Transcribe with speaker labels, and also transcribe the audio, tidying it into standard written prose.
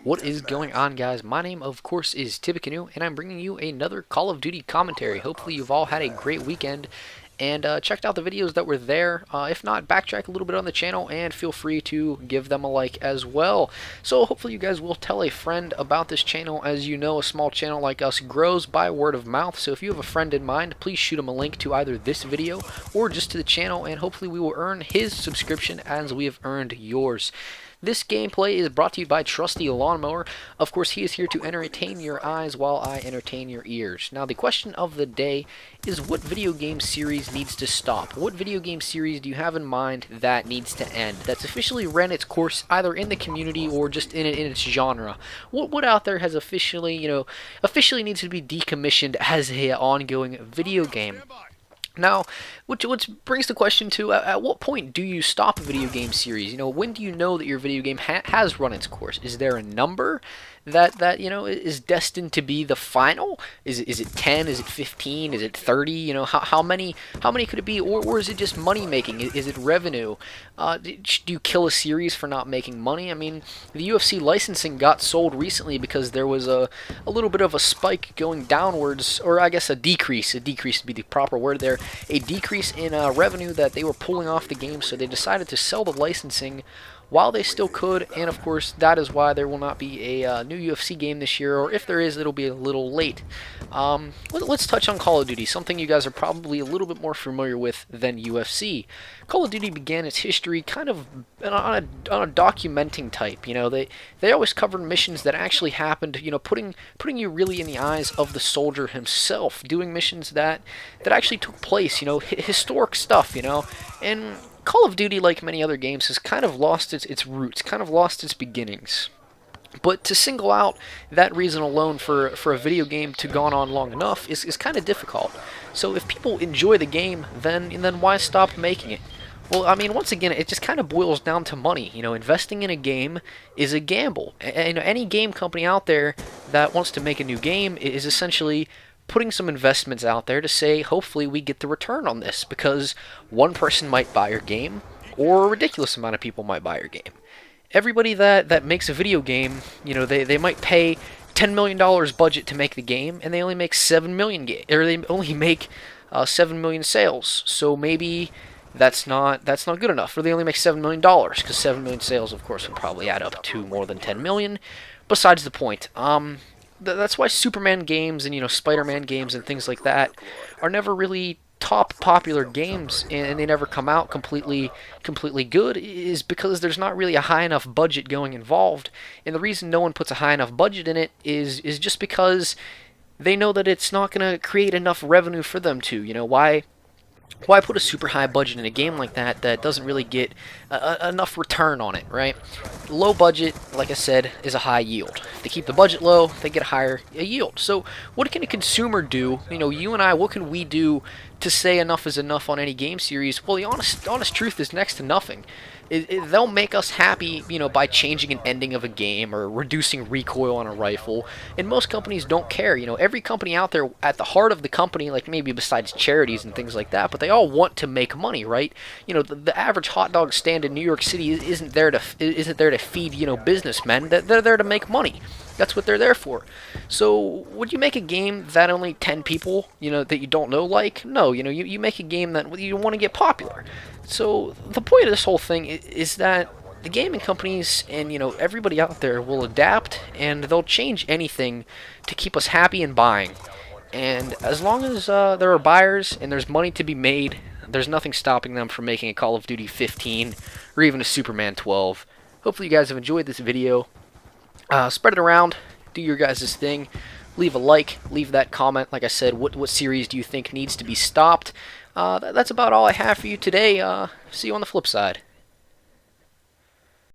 Speaker 1: What is going on, guys? My name, of course, is Tippecanoe, and I'm bringing you another Call of Duty commentary. Hopefully you've all had a great weekend and checked out the videos that were there. If not, backtrack a little bit on the channel and feel free to give them a like as well. So hopefully you guys will tell a friend about this channel. As you know, a small channel like us grows by word of mouth. So if you have a friend in mind, please shoot him a link to either this video or just to the channel, and hopefully we will earn his subscription as we have earned yours. This gameplay is brought to you by Trusty Lawnmower. Of course, he is here to entertain your eyes while I entertain your ears. Now, the question of the day is, what video game series needs to stop? What video game series do you have in mind that needs to end, that's officially ran its course either in the community or just in its genre? What out there has officially, officially needs to be decommissioned as a ongoing video game? Now, which brings the question to, at what point do you stop a video game series? When do you know that your video game has run its course? Is there a number that is destined to be the final? Is it 10? Is it 15? Is it 30? How many could it be? Or is it just money making? Is it revenue? Do you kill a series for not making money? I mean, the UFC licensing got sold recently because there was a little bit of a spike going downwards, or I guess a decrease. A decrease would be the proper word there. A decrease in revenue that they were pulling off the game, so they decided to sell the licensing while they still could, and of course that is why there will not be a new UFC game this year, or if there is, it'll be a little late. Let's touch on Call of Duty, something you guys are probably a little bit more familiar with than UFC. Call of Duty began its history kind of on a documenting type. They always covered missions that actually happened, putting you really in the eyes of the soldier himself, doing missions that actually took place, historic stuff, and Call of Duty, like many other games, has kind of lost its roots, kind of lost its beginnings. But to single out that reason alone for a video game to gone on long enough is kind of difficult. So if people enjoy the game, then why stop making it? Well, I mean, once again, it just kind of boils down to money. Investing in a game is a gamble. And any game company out there that wants to make a new game is essentially putting some investments out there to say, hopefully we get the return on this, because one person might buy your game, or a ridiculous amount of people might buy your game. Everybody that makes a video game, they might pay $10 million budget to make the game, and they only make 7 million sales. So maybe that's not good enough, or they only make $7 million, because 7 million sales, of course, would probably add up to more than 10 million. Besides the point. That's why Superman games and Spider-Man games and things like that are never really top popular games, and they never come out completely good, is because there's not really a high enough budget going involved. And the reason no one puts a high enough budget in it is just because they know that it's not going to create enough revenue for them to. Why put a super high budget in a game like that doesn't really get enough return on it, right? Low budget, like I said, is a high yield. If they keep the budget low, they get a yield. So what can a consumer do? You and I, what can we do to say enough is enough on any game series? Well, the honest truth is next to nothing. They'll make us happy, by changing an ending of a game or reducing recoil on a rifle. And most companies don't care. Every company out there, at the heart of the company, like maybe besides charities and things like that, but they all want to make money, right? The average hot dog stand in New York City isn't there to feed, businessmen. They're there to make money. That's what they're there for. So would you make a game that only 10 people, that you don't know like? No, you make a game that you want to get popular. So the point of this whole thing is that the gaming companies and everybody out there will adapt, and they'll change anything to keep us happy and buying. And as long as there are buyers and there's money to be made, there's nothing stopping them from making a Call of Duty 15 or even a Superman 12. Hopefully you guys have enjoyed this video. Spread it around, do your guys' thing, leave a like, leave that comment. Like I said, what series do you think needs to be stopped? That's about all I have for you today. See you on the flip side.